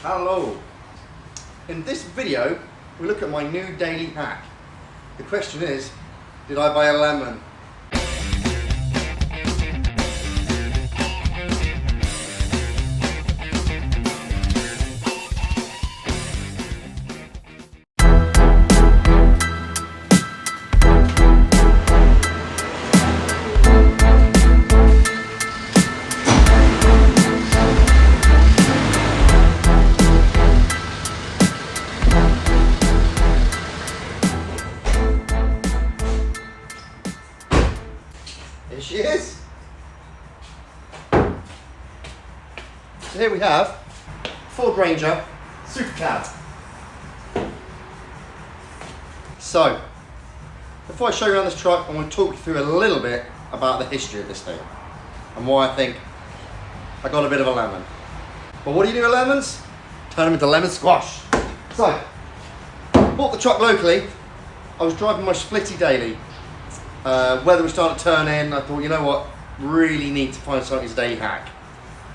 Hello. In this video, we look at my new daily hack. The question is, did I buy a lemon? Here she is. So here we have Ford Ranger Supercab. So, before I show you around this truck, I'm going to talk you through a little bit about the history of this thing and why I think I got a bit of a lemon. But what do you do with lemons? Turn them into lemon squash. So, bought the truck locally. I was driving my splitty daily. Weather was starting to turn in. I thought, you know what, really need to find something as a daily hack.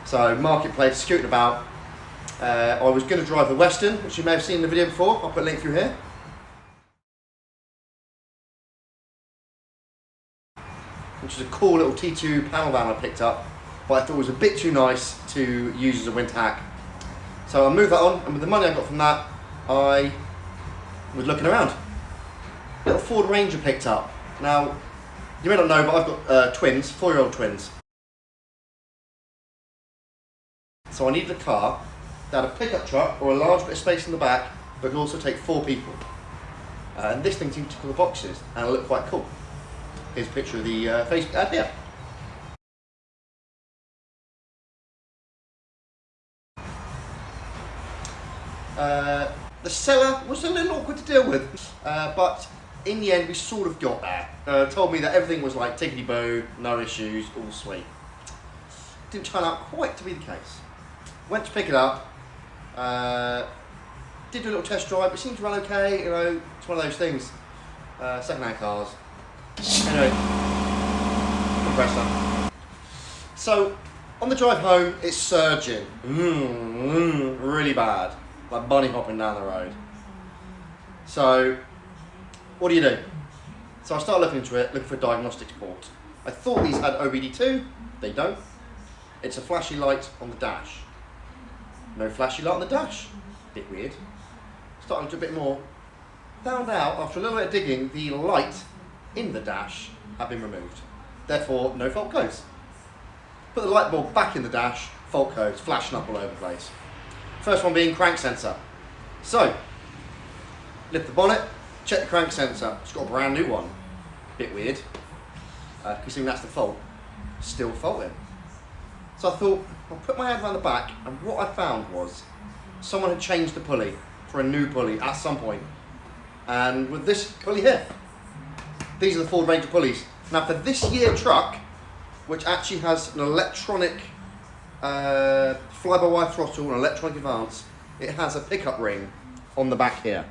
So marketplace, scooting about. I was going to drive the Western, which you may have seen in the video before. I'll put a link through here. Which is a cool little T2 panel van I picked up, but I thought it was a bit too nice to use as a winter hack. So I moved that on, and with the money I got from that, I was looking around. Little Ford Ranger picked up. Now, you may not know, but I've got twins, 4-year-old twins. So I needed a car that had a pickup truck or a large bit of space in the back, but could also take 4 people. And this thing seemed to tick all the boxes, and it looked quite cool. Here's a picture of the Facebook ad here. The seller was a little awkward to deal with, but in the end we sort of got there. Told me that everything was like tickety-boo, no issues, all sweet. Didn't turn out quite to be the case. Went to pick it up, did do a little test drive, it seemed to run okay, you know, it's one of those things. Second-hand cars. Anyway, compressor. So, on the drive home, it's surging. Really bad. Like bunny hopping down the road. So, what do you do? So I started looking into it, looking for a diagnostics port. I thought these had OBD2, they don't. It's a flashy light on the dash. No flashy light on the dash. Bit weird. Starting to do a bit more. Found out, after a little bit of digging, the light in the dash had been removed. Therefore, no fault codes. Put the light bulb back in the dash, fault codes flashing up all over the place. First one being crank sensor. So, lift the bonnet, check the crank sensor. It's got a brand new one. Bit weird. Considering that's the fault. Still faulting. So I thought, I'll put my hand around the back, and what I found was someone had changed the pulley for a new pulley at some point. And with this pulley here, these are the Ford Ranger pulleys. Now for this year truck, which actually has an electronic fly-by-wire throttle and electronic advance, it has a pickup ring on the back here.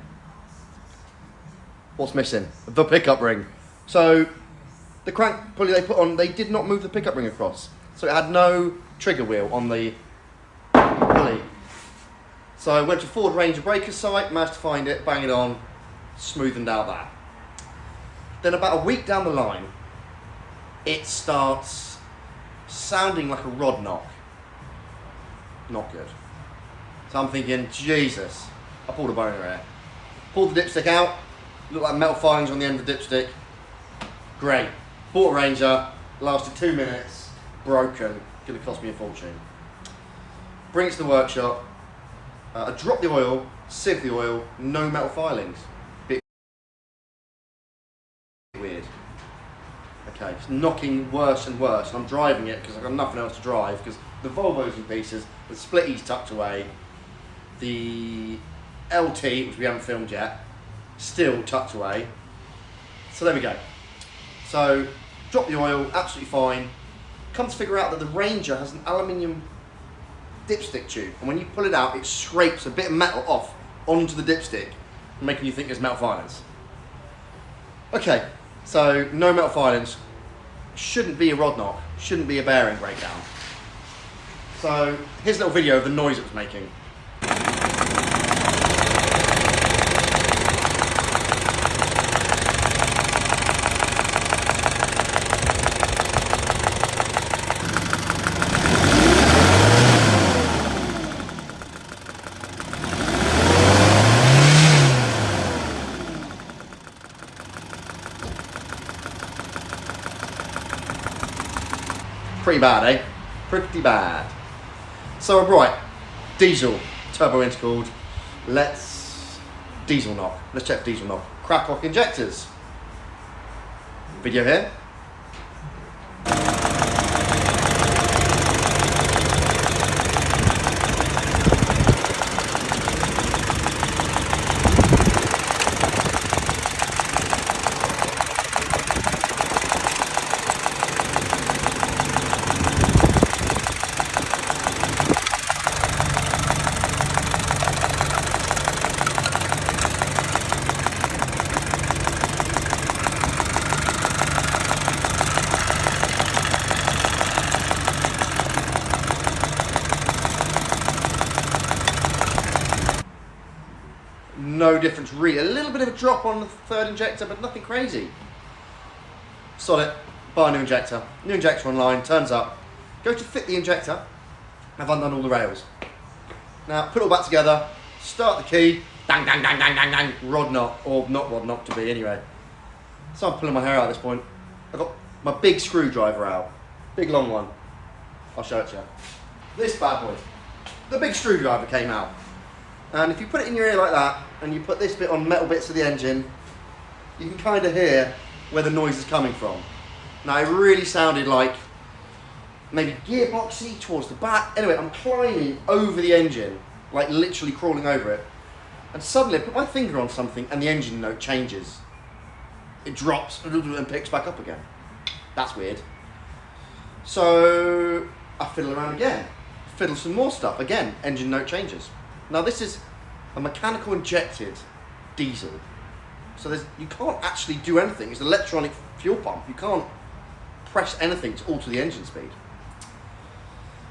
What's missing? The pickup ring. So the crank pulley they put on, they did not move the pickup ring across. So it had no trigger wheel on the pulley. So I went to Ford Ranger breaker site, managed to find it, bang it on, smoothened out that. Then about a week down the line, it starts sounding like a rod knock. Not good. So I'm thinking, Jesus, I pulled a boner here. Pulled the dipstick out, looked like metal filings on the end of the dipstick. Great. Bought a Ranger, lasted 2 minutes, broken, gonna cost me a fortune. Bring it to the workshop, I drop the oil, sieve the oil, no metal filings. Bit weird. Okay, it's knocking worse and worse, and I'm driving it because I've got nothing else to drive, because the Volvo's in pieces, the splitty's tucked away, the LT, which we haven't filmed yet, still tucked away. So there we go. So, drop the oil, absolutely fine. Come to figure out that the Ranger has an aluminium dipstick tube, and when you pull it out, it scrapes a bit of metal off onto the dipstick, making you think there's metal filings. Okay, so no metal filings. Shouldn't be a rod knock, shouldn't be a bearing breakdown. So here's a little video of the noise it was making. Pretty bad, eh? Pretty bad. So, right, diesel, turbo intercooled. Let's diesel knock. Let's check diesel knock. Crack off injectors. Video here. No difference really. A little bit of a drop on the third injector, but nothing crazy. Sod it. Buy a new injector. New injector online, turns up. Go to fit the injector. I've undone all the rails. Now put it all back together. Start the key. Dang, dang, dang, dang, dang, dang. Rod knot, or not rod knot to be anyway. So I'm pulling my hair out at this point. I've got my big screwdriver out. Big long one. I'll show it to you. This bad boy. The big screwdriver came out. And if you put it in your ear like that, and you put this bit on metal bits of the engine, you can kind of hear where the noise is coming from. Now it really sounded like maybe gearboxy towards the back. Anyway, I'm climbing over the engine, like literally crawling over it. And suddenly I put my finger on something and the engine note changes. It drops and picks back up again. That's weird. So I fiddle around again. Fiddle some more stuff. Again, engine note changes. Now this is a mechanical injected diesel. So you can't actually do anything. It's an electronic fuel pump. You can't press anything to alter the engine speed.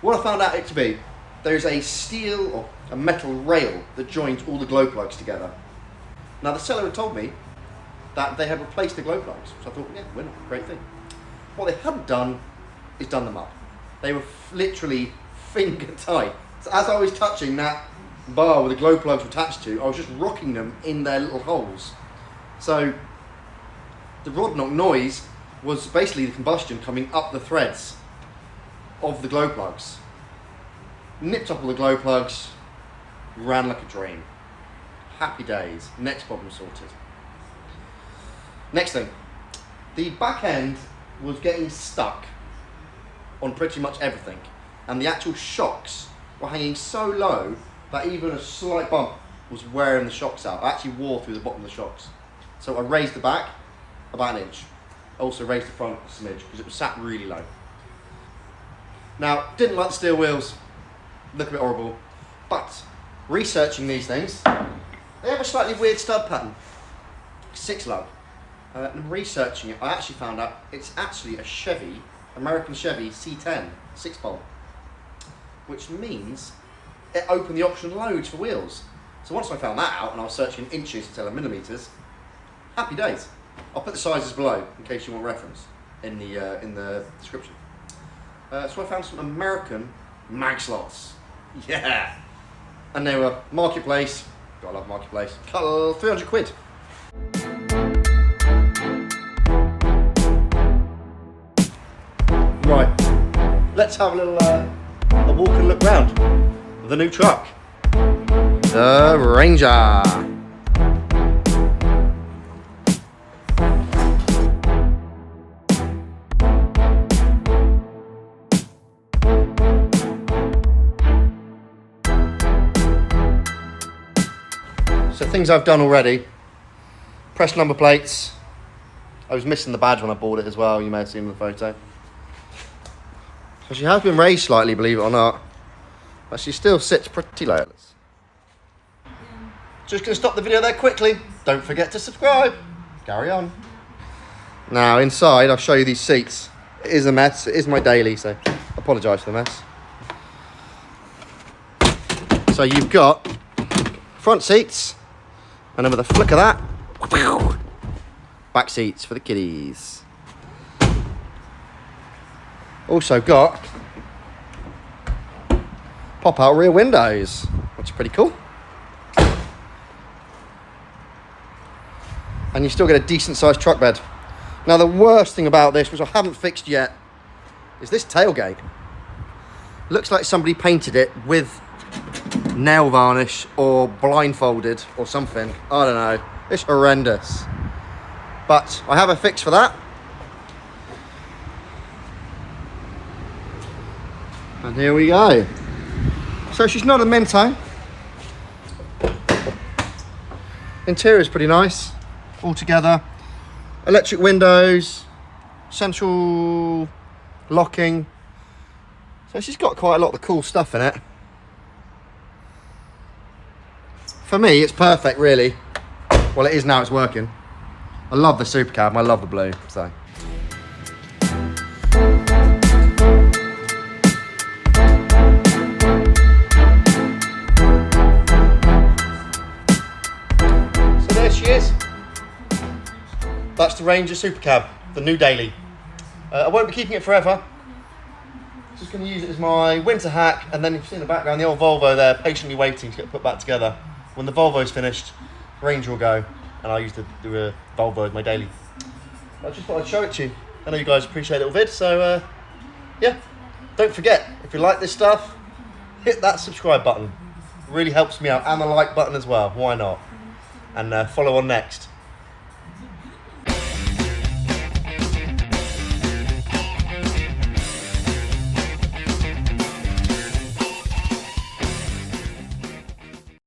What I found out it to be, there's a steel or a metal rail that joins all the glow plugs together. Now the seller had told me that they had replaced the glow plugs. So I thought, yeah, why not? Great thing. What they hadn't done is done them up. They were literally finger tight. So as I was touching that bar where the glow plugs were attached to, I was just rocking them in their little holes. So the rod knock noise was basically the combustion coming up the threads of the glow plugs. Nipped up all the glow plugs, ran like a dream. Happy days. Next problem sorted. Next thing, the back end was getting stuck on pretty much everything, and the actual shocks were hanging so low that even a slight bump was wearing the shocks out. I actually wore through the bottom of the shocks. So I raised the back about an inch. I also raised the front a smidge because it was sat really low. Now, didn't like the steel wheels, look a bit horrible, but researching these things, they have a slightly weird stud pattern, 6 lug. And researching it, I actually found out it's actually a Chevy, American Chevy C10 6-bolt, which means it opened the option loads for wheels. So once I found that out and I was searching inches instead of millimeters, happy days. I'll put the sizes below in case you want reference in the description. So I found some American mag slots. Yeah, and they were Marketplace. Gotta love Marketplace. 300 quid. Right, let's have a little a walk and look round the new truck, the Ranger. So things I've done already, pressed number plates. I was missing the badge when I bought it as well, you may have seen in the photo. So she has been raised slightly, believe it or not, but she still sits pretty low. Just going to stop the video there quickly. Don't forget to subscribe. Carry on. Now inside, I'll show you these seats. It is a mess. It is my daily, so I apologise for the mess. So you've got front seats, and then with a flick of that, back seats for the kiddies. Also got pop-out rear windows, which is pretty cool. And you still get a decent sized truck bed. Now the worst thing about this, which I haven't fixed yet, is this tailgate. Looks like somebody painted it with nail varnish or blindfolded or something. I don't know. It's horrendous. But I have a fix for that. And here we go. So she's not a Mento. Interior is pretty nice. All together. Electric windows. Central locking. So she's got quite a lot of cool stuff in it. For me, it's perfect, really. Well, it is now, it's working. I love the Supercab, and I love the blue, so. So there she is. That's the Ranger Supercab, the new daily. I won't be keeping it forever. Just going to use it as my winter hack, and then you see in the background the old Volvo there, patiently waiting to get put back together. When the Volvo's finished, Ranger will go, and I used to do a Volvo as my daily. I just thought I'd show it to you. I know you guys appreciate a little vid, so yeah. Don't forget, if you like this stuff, hit that subscribe button. It really helps me out, and the like button as well. Why not? And follow on next.